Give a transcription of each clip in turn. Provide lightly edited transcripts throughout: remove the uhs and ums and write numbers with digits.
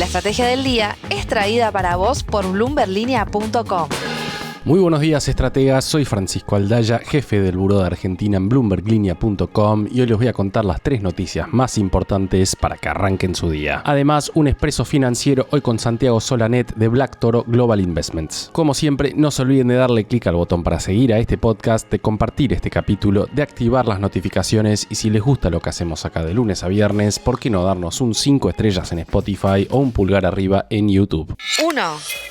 estrategia del día es traída para vos por bloomberlinia.com. Muy buenos días, estrategas. Soy Francisco Aldaya, jefe del Buró de Argentina en bloomberglinea.com y hoy les voy a contar las 3 noticias más importantes para que arranquen su día. Además, un expreso financiero hoy con Santiago Solanet de Black Toro Global Investments. Como siempre, no se olviden de darle clic al botón para seguir a este podcast, de compartir este capítulo, de activar las notificaciones y si les gusta lo que hacemos acá de lunes a viernes, ¿por qué no darnos un 5 estrellas en Spotify o un pulgar arriba en YouTube? 1.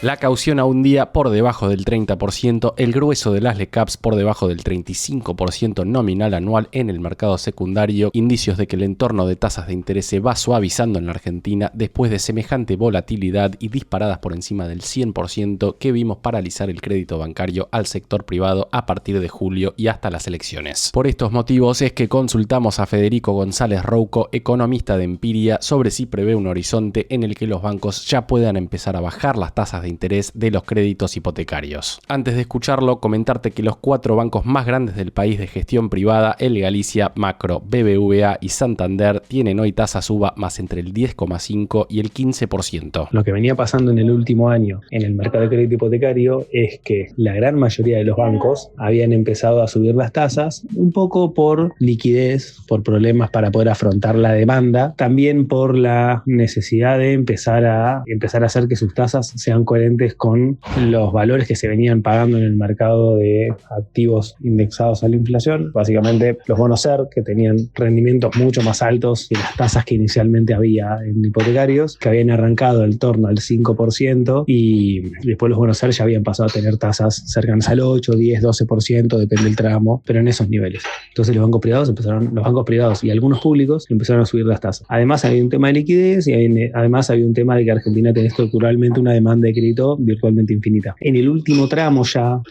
La caución a un día por debajo del 30%, el grueso de las LECAPs por debajo del 35% nominal anual en el mercado secundario, indicios de que el entorno de tasas de interés se va suavizando en la Argentina después de semejante volatilidad y disparadas por encima del 100% que vimos paralizar el crédito bancario al sector privado a partir de julio y hasta las elecciones. Por estos motivos es que consultamos a Federico González Rouco, economista de Empiria, sobre si prevé un horizonte en el que los bancos ya puedan empezar a bajar las tasas de interés de los créditos hipotecarios. Antes de escucharlo, comentarte que los 4 bancos más grandes del país de gestión privada, el Galicia, Macro, BBVA y Santander, tienen hoy tasas UVA más entre el 10,5% y el 15%. Lo que venía pasando en el último año en el mercado de crédito hipotecario es que la gran mayoría de los bancos habían empezado a subir las tasas, un poco por liquidez, por problemas para poder afrontar la demanda, también por la necesidad de empezar a hacer que sus tasas sean coherentes con los valores que se venían pagando en el mercado de activos indexados a la inflación. Básicamente los bonos SER, que tenían rendimientos mucho más altos que las tasas que inicialmente había en hipotecarios, que habían arrancado en torno al 5% y después los bonos SER ya habían pasado a tener tasas cercanas al 8, 10, 12%, depende del tramo, pero en esos niveles. Entonces los bancos privados y algunos públicos empezaron a subir las tasas. Además había un tema de liquidez y además había un tema de que Argentina tiene estructuralmente una demanda de crédito virtualmente infinita. En el último tramo ya,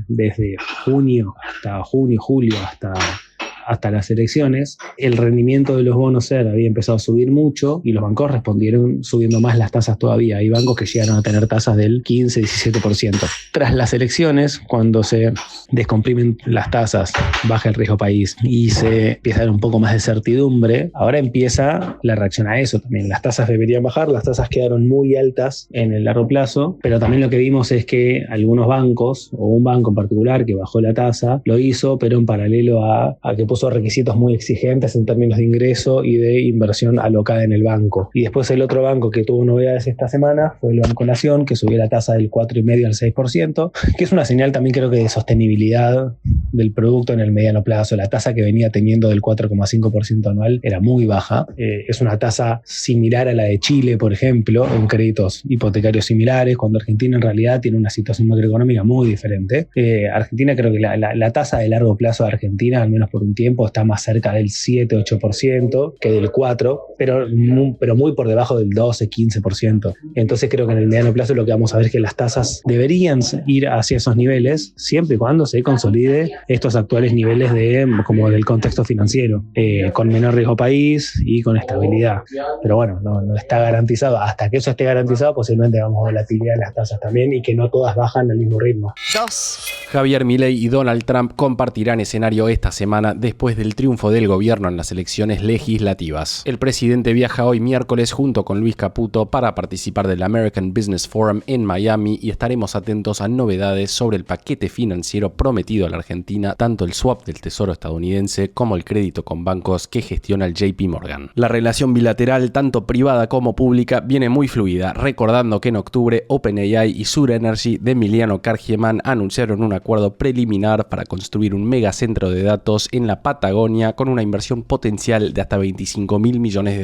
desde julio, hasta las elecciones, el rendimiento de los bonos SER había empezado a subir mucho y los bancos respondieron subiendo más las tasas todavía. Hay bancos que llegaron a tener tasas del 15-17%. Tras las elecciones, cuando se descomprimen las tasas, baja el riesgo país y se empieza a dar un poco más de certidumbre, ahora empieza la reacción a eso también. Las tasas deberían bajar, las tasas quedaron muy altas en el largo plazo, pero también lo que vimos es que algunos bancos, o un banco en particular que bajó la tasa, lo hizo, pero en paralelo a que puso requisitos muy exigentes en términos de ingreso y de inversión alocada en el banco. Y después el otro banco que tuvo novedades esta semana fue el Banco Nación, que subió la tasa del 4,5% al 6%, que es una señal también creo que de sostenibilidad del producto en el mediano plazo. La tasa que venía teniendo del 4,5% anual era muy baja. Es una tasa similar a la de Chile, por ejemplo, en créditos hipotecarios similares, cuando Argentina en realidad tiene una situación macroeconómica muy diferente. Argentina, creo que la tasa de largo plazo de Argentina, al menos por un tiempo, está más cerca del 7-8% que del 4%, pero muy por debajo del 12-15%. Entonces creo que en el mediano plazo lo que vamos a ver es que las tasas deberían ir hacia esos niveles siempre y cuando se consolide estos actuales niveles como del contexto financiero, con menor riesgo país y con estabilidad. Pero bueno, no está garantizado. Hasta que eso esté garantizado, posiblemente vamos a volatilidad en las tasas también y que no todas bajan al mismo ritmo. 2. Javier Milei y Donald Trump compartirán escenario esta semana después del triunfo del gobierno en las elecciones legislativas. El presidente viaja hoy miércoles junto con Luis Caputo para participar del American Business Forum en Miami y estaremos atentos a novedades sobre el paquete financiero prometido a la Argentina, tanto el swap del Tesoro estadounidense como el crédito con bancos que gestiona el JP Morgan. La relación bilateral, tanto privada como pública, viene muy fluida, recordando que en octubre OpenAI y Sur Energy de Emiliano Kargieman anunciaron un acuerdo preliminar para construir un megacentro de datos en la Patagonia con una inversión potencial de hasta $25.000 millones.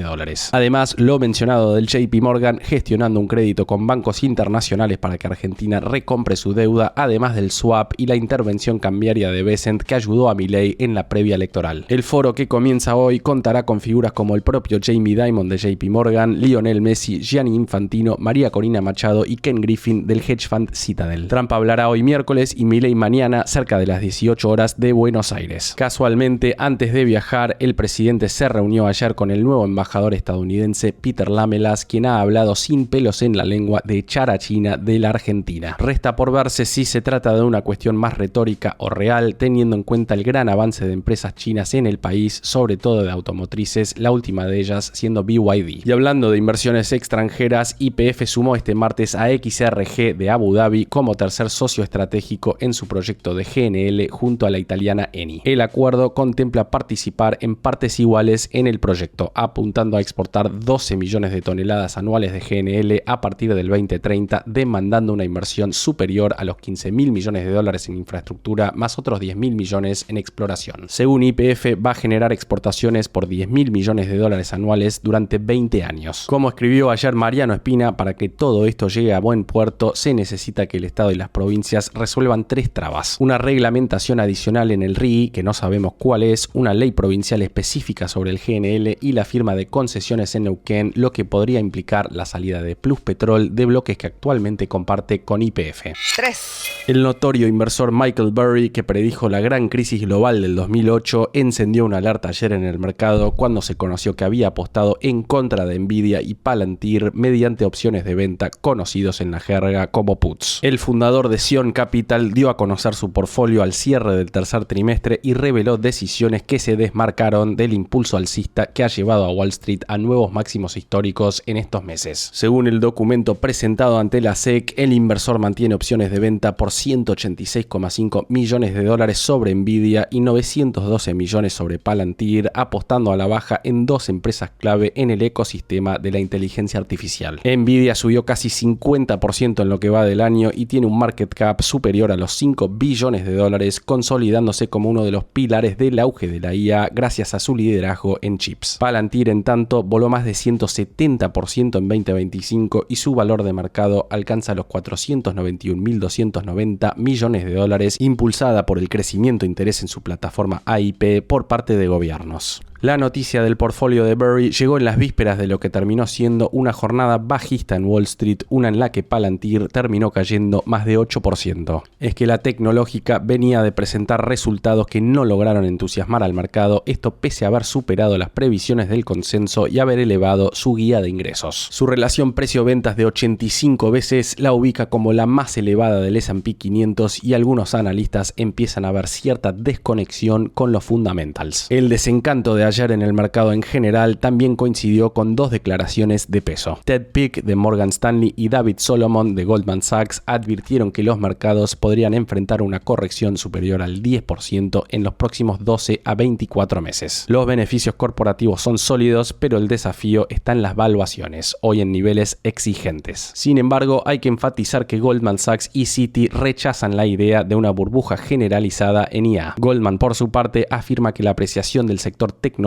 Además, lo mencionado del JP Morgan gestionando un crédito con bancos internacionales para que Argentina recompre su deuda, además del swap y la intervención cambiaria de Bessent que ayudó a Milei en la previa electoral. El foro que comienza hoy contará con figuras como el propio Jamie Dimon de JP Morgan, Lionel Messi, Gianni Infantino, María Corina Machado y Ken Griffin del hedge fund Citadel. Trump hablará hoy miércoles y Milei mañana cerca de las 18 horas de Buenos Aires. Casualmente, antes de viajar, el presidente se reunió ayer con el nuevo embajador estadounidense Peter Lamelas, quien ha hablado sin pelos en la lengua de echar a China de la Argentina. Resta por verse si se trata de una cuestión más retórica o real. general, teniendo en cuenta el gran avance de empresas chinas en el país, sobre todo de automotrices, la última de ellas siendo BYD. Y hablando de inversiones extranjeras, YPF sumó este martes a XRG de Abu Dhabi como tercer socio estratégico en su proyecto de GNL junto a la italiana Eni. El acuerdo contempla participar en partes iguales en el proyecto, apuntando a exportar 12 millones de toneladas anuales de GNL a partir del 2030, demandando una inversión superior a los 15.000 millones de dólares en infraestructura, más otros 10.000 millones en exploración. Según YPF, va a generar exportaciones por 10.000 millones de dólares anuales durante 20 años. Como escribió ayer Mariano Espina, para que todo esto llegue a buen puerto, se necesita que el Estado y las provincias resuelvan 3 trabas. Una reglamentación adicional en el RII, que no sabemos cuál es, una ley provincial específica sobre el GNL y la firma de concesiones en Neuquén, lo que podría implicar la salida de Pluspetrol de bloques que actualmente comparte con YPF. 3. El notorio inversor Michael Burry, que predijo la gran crisis global del 2008, encendió una alerta ayer en el mercado cuando se conoció que había apostado en contra de Nvidia y Palantir mediante opciones de venta conocidos en la jerga como puts. El fundador de Sion Capital dio a conocer su portfolio al cierre del tercer trimestre y reveló decisiones que se desmarcaron del impulso alcista que ha llevado a Wall Street a nuevos máximos históricos en estos meses. Según el documento presentado ante la SEC, el inversor mantiene opciones de venta por 186,5 millones de dólares sobre Nvidia y 912 millones sobre Palantir, apostando a la baja en 2 empresas clave en el ecosistema de la inteligencia artificial. Nvidia subió casi 50% en lo que va del año y tiene un market cap superior a los 5 billones de dólares, consolidándose como uno de los pilares del auge de la IA gracias a su liderazgo en chips. Palantir, en tanto, voló más de 170% en 2025 y su valor de mercado alcanza los 491.290 millones de dólares, impulsada por el crecimiento e interés en su plataforma AIP por parte de gobiernos. La noticia del portfolio de Burry llegó en las vísperas de lo que terminó siendo una jornada bajista en Wall Street, una en la que Palantir terminó cayendo más de 8%. Es que la tecnológica venía de presentar resultados que no lograron entusiasmar al mercado, esto pese a haber superado las previsiones del consenso y haber elevado su guía de ingresos. Su relación precio-ventas de 85 veces la ubica como la más elevada del S&P 500 y algunos analistas empiezan a ver cierta desconexión con los fundamentals. El desencanto de ayer en el mercado en general también coincidió con 2 declaraciones de peso. Ted Pick de Morgan Stanley y David Solomon de Goldman Sachs advirtieron que los mercados podrían enfrentar una corrección superior al 10% en los próximos 12 a 24 meses. Los beneficios corporativos son sólidos, pero el desafío está en las valuaciones, hoy en niveles exigentes. Sin embargo, hay que enfatizar que Goldman Sachs y Citi rechazan la idea de una burbuja generalizada en IA. Goldman, por su parte, afirma que la apreciación del sector tecnológico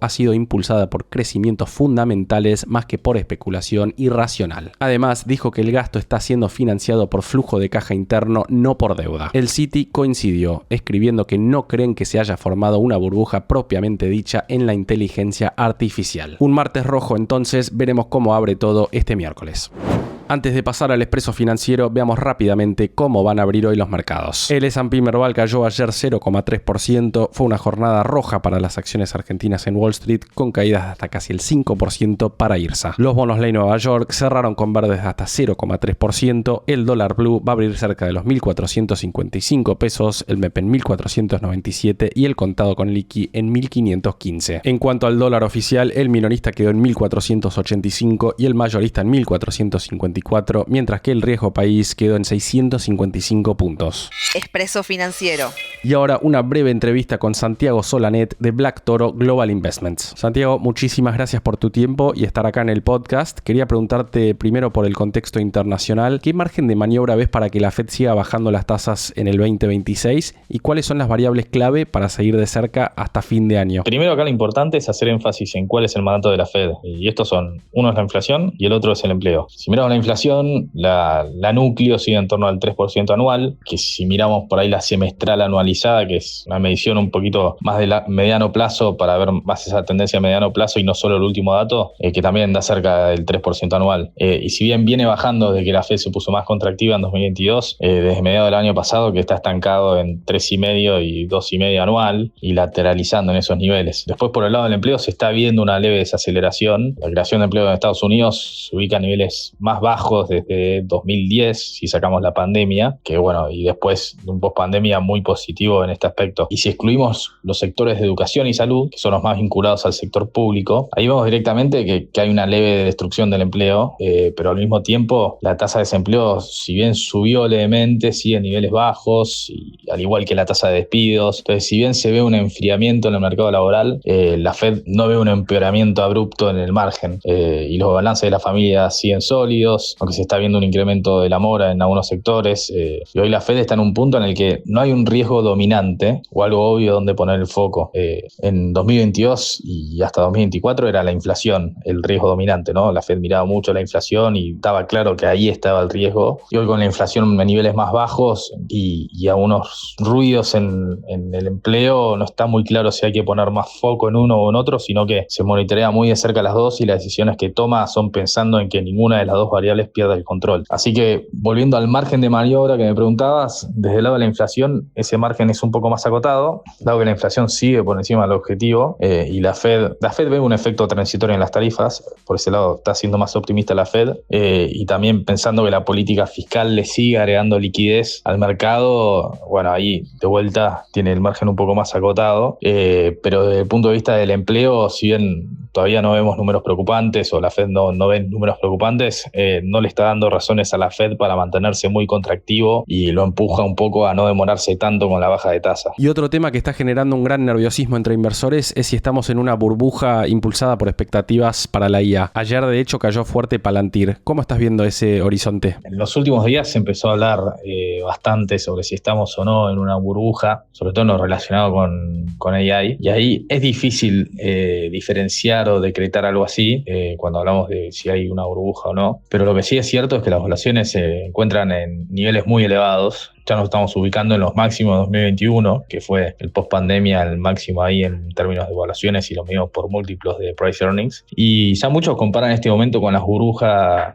ha sido impulsada por crecimientos fundamentales más que por especulación irracional. Además, dijo que el gasto está siendo financiado por flujo de caja interno, no por deuda. El Citi coincidió, escribiendo que no creen que se haya formado una burbuja propiamente dicha en la inteligencia artificial. Un martes rojo, entonces, veremos cómo abre todo este miércoles. Antes de pasar al expreso financiero, veamos rápidamente cómo van a abrir hoy los mercados. El S&P Merval cayó ayer 0,3%, fue una jornada roja para las acciones argentinas en Wall Street, con caídas de hasta casi el 5% para IRSA. Los bonos ley Nueva York cerraron con verdes de hasta 0,3%, el dólar blue va a abrir cerca de los 1.455 pesos, el MEP en 1.497 y el contado con liqui en 1.515. En cuanto al dólar oficial, el minorista quedó en 1.485 y el mayorista en 1.454, mientras que el riesgo país quedó en 655 puntos. Expreso financiero. Y ahora una breve entrevista con Santiago Solanet de Black Toro Global Investments. Santiago, muchísimas gracias por tu tiempo y estar acá en el podcast. Quería preguntarte primero por el contexto internacional. ¿Qué margen de maniobra ves para que la Fed siga bajando las tasas en el 2026? ¿Y cuáles son las variables clave para seguir de cerca hasta fin de año? Primero, acá lo importante es hacer énfasis en cuál es el mandato de la Fed. Y estos son, uno es la inflación y el otro es el empleo. Si miramos la inflación, la núcleo sigue en torno al 3% anual, que si miramos por ahí la semestral anualizada, que es una medición un poquito más de mediano plazo para ver más esa tendencia a mediano plazo y no solo el último dato, que también da cerca del 3% anual. Y si bien viene bajando desde que la Fed se puso más contractiva en 2022, desde mediados del año pasado que está estancado en 3,5 y 2,5 anual y lateralizando en esos niveles. Después, por el lado del empleo, se está viendo una leve desaceleración. La creación de empleo en Estados Unidos se ubica a niveles más bajos bajos desde 2010, si sacamos la pandemia, que bueno, y después de un post-pandemia muy positivo en este aspecto. Y si excluimos los sectores de educación y salud, que son los más vinculados al sector público, ahí vemos directamente que hay una leve destrucción del empleo, pero al mismo tiempo la tasa de desempleo, si bien subió levemente, sigue en niveles bajos, y al igual que la tasa de despidos. Entonces, si bien se ve un enfriamiento en el mercado laboral, la Fed no ve un empeoramiento abrupto en el margen, y los balances de la familia siguen sólidos, aunque se está viendo un incremento de la mora en algunos sectores, y hoy la Fed está en un punto en el que no hay un riesgo dominante o algo obvio donde poner el foco. En 2022 y hasta 2024 era la inflación el riesgo dominante, ¿no? La Fed miraba mucho la inflación y estaba claro que ahí estaba el riesgo, y hoy con la inflación a niveles más bajos y algunos ruidos en el empleo, no está muy claro si hay que poner más foco en uno o en otro, sino que se monitorea muy de cerca las dos, y las decisiones que toma son pensando en que ninguna de las dos variables pierda el control. Así que, volviendo al margen de maniobra que me preguntabas, desde el lado de la inflación, ese margen es un poco más acotado, dado que la inflación sigue por encima del objetivo, y la Fed ve un efecto transitorio en las tarifas. Por ese lado está siendo más optimista la Fed, y también pensando que la política fiscal le sigue agregando liquidez al mercado. Bueno, ahí de vuelta tiene el margen un poco más acotado, pero desde el punto de vista del empleo, si bien todavía no vemos números preocupantes, o la Fed no ve números preocupantes, no le está dando razones a la Fed para mantenerse muy contractivo, y lo empuja un poco a no demorarse tanto con la baja de tasa. Y otro tema que está generando un gran nerviosismo entre inversores es si estamos en una burbuja impulsada por expectativas para la IA. Ayer, de hecho, cayó fuerte Palantir. ¿Cómo estás viendo ese horizonte? En los últimos días se empezó a hablar bastante sobre si estamos o no en una burbuja, sobre todo en lo relacionado con AI. Y ahí es difícil diferenciar o decretar algo así cuando hablamos de si hay una burbuja o no. Pero lo que sí es cierto es que las valuaciones se encuentran en niveles muy elevados. Ya nos estamos ubicando en los máximos de 2021, que fue el post-pandemia, el máximo ahí en términos de evaluaciones, y lo mismo por múltiplos de price earnings. Y ya muchos comparan este momento con la burbuja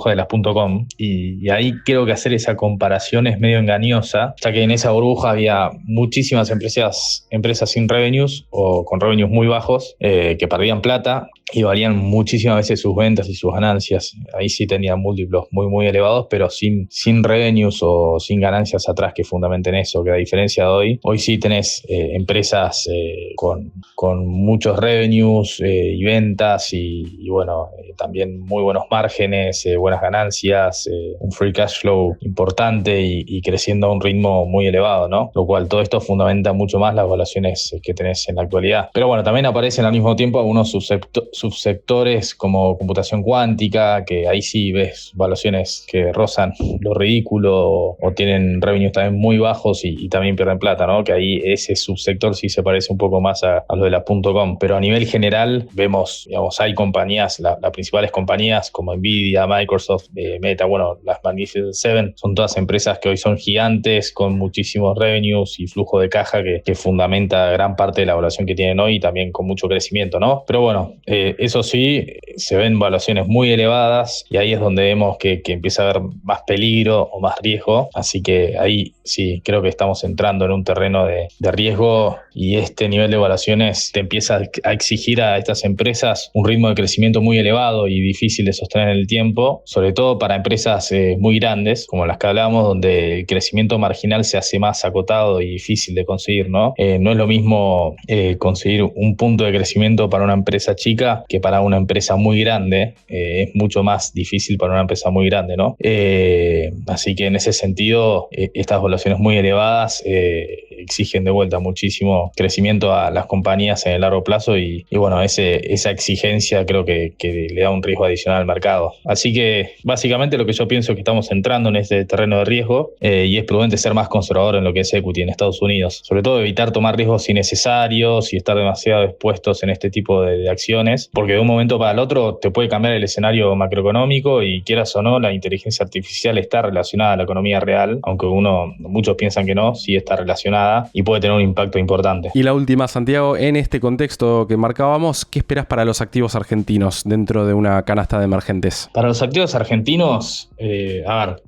de las .com, y ahí creo que hacer esa comparación es medio engañosa, ya que en esa burbuja había muchísimas empresas sin revenues o con revenues muy bajos, que perdían plata y valían muchísimas veces sus ventas y sus ganancias. Ahí sí tenían múltiplos muy, muy elevados, pero sin revenues o sin ganancias atrás que fundamenten eso, que a diferencia de hoy sí tenés empresas con muchos revenues y ventas, y bueno, también muy buenos márgenes, buenas ganancias, un free cash flow importante y creciendo a un ritmo muy elevado, ¿no? Lo cual todo esto fundamenta mucho más las valuaciones que tenés en la actualidad. Pero bueno, también aparecen al mismo tiempo algunos subsectores como computación cuántica, que ahí sí ves valuaciones que rozan lo ridículo o tienen revenues también muy bajos y también pierden plata, ¿no? Que ahí ese subsector sí se parece un poco más a lo de la .com. Pero a nivel general vemos, digamos, hay compañías, las principales compañías como Nvidia, Microsoft, Meta, bueno, las Magnificent Seven, son todas empresas que hoy son gigantes con muchísimos revenues y flujo de caja que fundamenta gran parte de la evaluación que tienen hoy, y también con mucho crecimiento, ¿no? Pero bueno, eso sí, se ven valuaciones muy elevadas, y ahí es donde vemos que empieza a haber más peligro o más riesgo. Así que ahí sí creo que estamos entrando en un terreno de riesgo, y este nivel de evaluaciones te empieza a exigir a estas empresas un ritmo de crecimiento muy elevado y difícil de sostener en el tiempo, sobre todo para empresas muy grandes, como las que hablábamos, donde el crecimiento marginal se hace más acotado y difícil de conseguir, ¿no? No es lo mismo conseguir un punto de crecimiento para una empresa chica que para una empresa muy grande. Es mucho más difícil para una empresa muy grande, ¿no? Así que en ese sentido, estas evaluaciones muy elevadas exigen de vuelta muchísimo crecimiento a las compañías en el largo plazo, y bueno, esa exigencia creo que le da un riesgo adicional al mercado. Así que básicamente lo que yo pienso es que estamos entrando en este terreno de riesgo, y es prudente ser más conservador en lo que es equity en Estados Unidos, sobre todo evitar tomar riesgos innecesarios y estar demasiado expuestos en este tipo de acciones, porque de un momento para el otro te puede cambiar el escenario macroeconómico, y quieras o no, la inteligencia artificial está relacionada a la economía real, aunque muchos piensan que no, sí está relacionada y puede tener un impacto importante. Y la última, Santiago, en este contexto que marcábamos, ¿qué esperas para los activos argentinos dentro de una canasta de emergentes? Para los activos argentinos,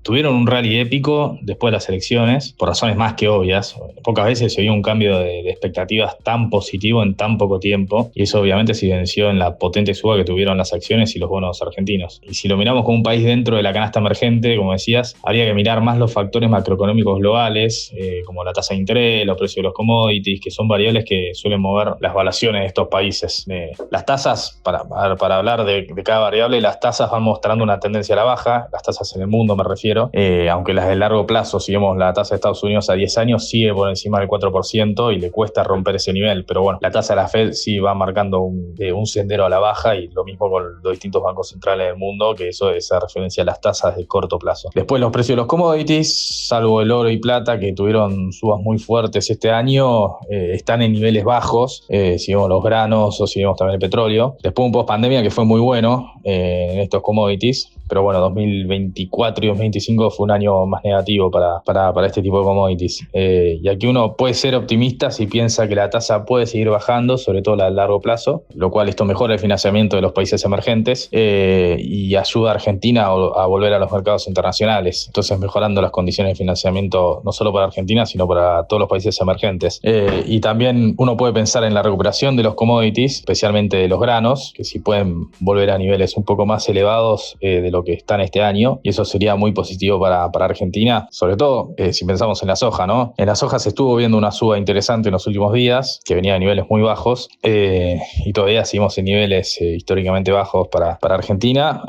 tuvieron un rally épico después de las elecciones, por razones más que obvias. Pocas veces se vio un cambio de expectativas tan positivo en tan poco tiempo, y eso obviamente se evidenció en la potente suba que tuvieron las acciones y los bonos argentinos. Y si lo miramos como un país dentro de la canasta emergente, como decías, habría que mirar más los factores macroeconómicos globales, como la tasa de interés, los precios de los commodities, que son variables que suelen mover las valuaciones de estos países. Las tasas, para hablar de cada variable, las tasas van mostrando una tendencia a la baja, las tasas en el mundo me refiero, aunque las de largo plazo, si vemos la tasa de Estados Unidos a 10 años, sigue por encima del 4% y le cuesta romper ese nivel, pero bueno, la tasa de la Fed sí va marcando un sendero a la baja, y lo mismo con los distintos bancos centrales del mundo, que eso es referencia a las tasas de corto plazo. Después los precios de los commodities, salvo el oro y plata que tuvieron subas muy fuertes este año, están en niveles bajos, si vemos los granos o si vemos también el petróleo. Después un post pandemia que fue muy bueno en estos commodities, pero bueno, 2024 y 2025 fue un año más negativo para este tipo de commodities. Y aquí uno puede ser optimista si piensa que la tasa puede seguir bajando, sobre todo la de largo plazo, lo cual esto mejora el financiamiento de los países emergentes y ayuda a Argentina a volver a los mercados internacionales. Entonces mejorando las condiciones de financiamiento no solo para Argentina, sino para todos los países emergentes. Y también uno puede pensar en la recuperación de los commodities, especialmente de los granos, que si pueden volver a niveles un poco más elevados de lo que están este año, y eso sería muy positivo para Argentina, sobre todo si pensamos en la soja, ¿no? En la soja se estuvo viendo una suba interesante en los últimos días, que venía de niveles muy bajos, y todavía seguimos en niveles históricamente bajos para Argentina.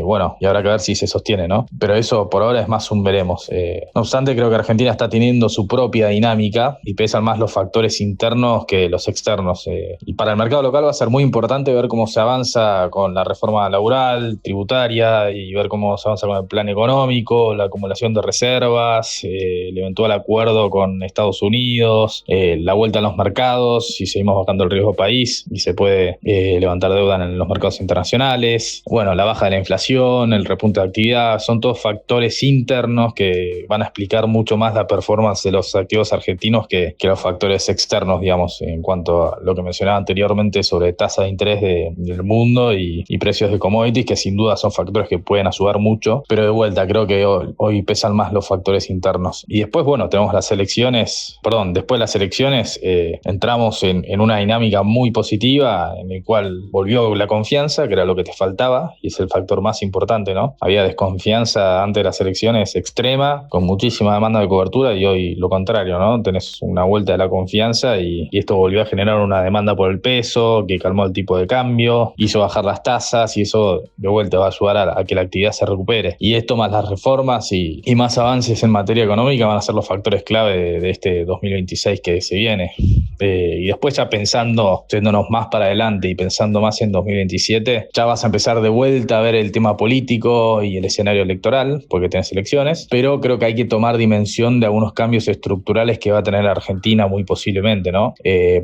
Bueno, y habrá que ver si se sostiene, ¿no? Pero eso por ahora es más un veremos. No obstante, creo que Argentina está teniendo su propia dinámica y pesan más los factores internos que los externos. Y para el mercado local va a ser muy importante ver cómo se avanza con la reforma laboral, tributaria, y ver cómo se avanza con el plan económico, la acumulación de reservas, el eventual acuerdo con Estados Unidos, la vuelta a los mercados, si seguimos bajando el riesgo país y se puede levantar deuda en los mercados internacionales. Bueno, la baja de la inflación, el repunte de actividad, son todos factores internos que van a explicar mucho más la performance de los activos argentinos que los factores externos, digamos, en cuanto a lo que mencionaba anteriormente sobre tasa de interés del mundo y precios de commodities, que sin duda son factores que pueden ayudar mucho, pero de vuelta creo que hoy pesan más los factores internos. Y después, bueno, tenemos después de las elecciones entramos en una dinámica muy positiva en el cual volvió la confianza, que era lo que te faltaba, y es el factor más importante, ¿no? Había desconfianza antes de las elecciones extrema, con muchísima demanda de cobertura, y hoy lo contrario, ¿no? Tenés una vuelta de la confianza y esto volvió a generar una demanda por el peso, que calmó el tipo de cambio, hizo bajar las tasas, y eso de vuelta va a ayudar a que la actividad se recupere. Y esto más las reformas y más avances en materia económica van a ser los factores clave de este 2026 que se viene. Y después ya pensando, yéndonos más para adelante y pensando más en 2027, ya vas a empezar de vuelta a ver el tema político y el escenario electoral, porque tenés elecciones, pero creo que hay que tomar dimensión de algunos cambios estructurales que va a tener Argentina muy posiblemente, ¿no?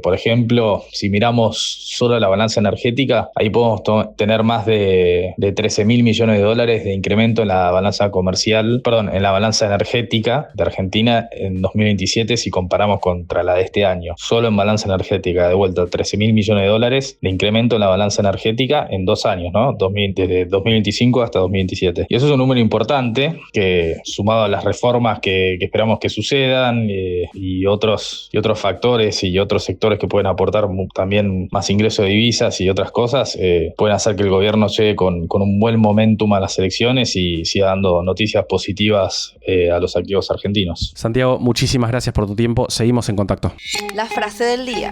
Por ejemplo, si miramos solo la balanza energética, ahí podemos tener más de 13.000 millones de dólares de incremento en la balanza en la balanza energética de Argentina en 2027 si comparamos contra la de este año. Solo en balanza energética, de vuelta, 13.000 millones de dólares de incremento en la balanza energética en 2 años, ¿no? Desde 2025 hasta 2027. Y eso es un número importante que, sumado a las reformas que esperamos que sucedan y otros factores y otros sectores que pueden aportar también más ingreso de divisas y otras cosas, pueden hacer que el gobierno llegue con un buen momentum a las elecciones y siga dando noticias positivas a los activos argentinos. Santiago, muchísimas gracias por tu tiempo. Seguimos en contacto. La frase del día.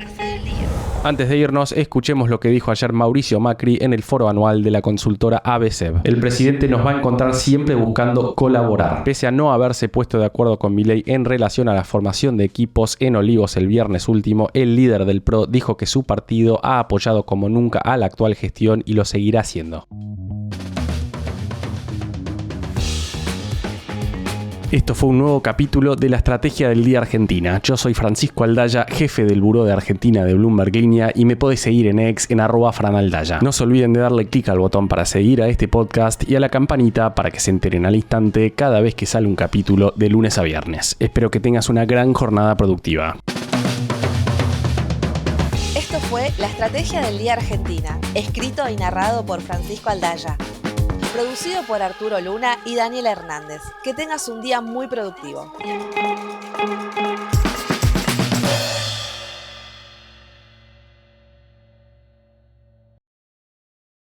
Antes de irnos, escuchemos lo que dijo ayer Mauricio Macri en el foro anual de la consultora ABCEB. El presidente nos va a encontrar siempre buscando colaborar. Pese a no haberse puesto de acuerdo con Milei en relación a la formación de equipos en Olivos el viernes último, el líder del PRO dijo que su partido ha apoyado como nunca a la actual gestión y lo seguirá haciendo. Esto fue un nuevo capítulo de la Estrategia del Día Argentina. Yo soy Francisco Aldaya, jefe del Buró de Argentina de Bloomberg Línea, y me podés seguir en X en @franaldaya. No se olviden de darle clic al botón para seguir a este podcast y a la campanita para que se enteren al instante cada vez que sale un capítulo de lunes a viernes. Espero que tengas una gran jornada productiva. Esto fue La Estrategia del Día Argentina, escrito y narrado por Francisco Aldaya. Producido por Arturo Luna y Daniela Hernández. Que tengas un día muy productivo.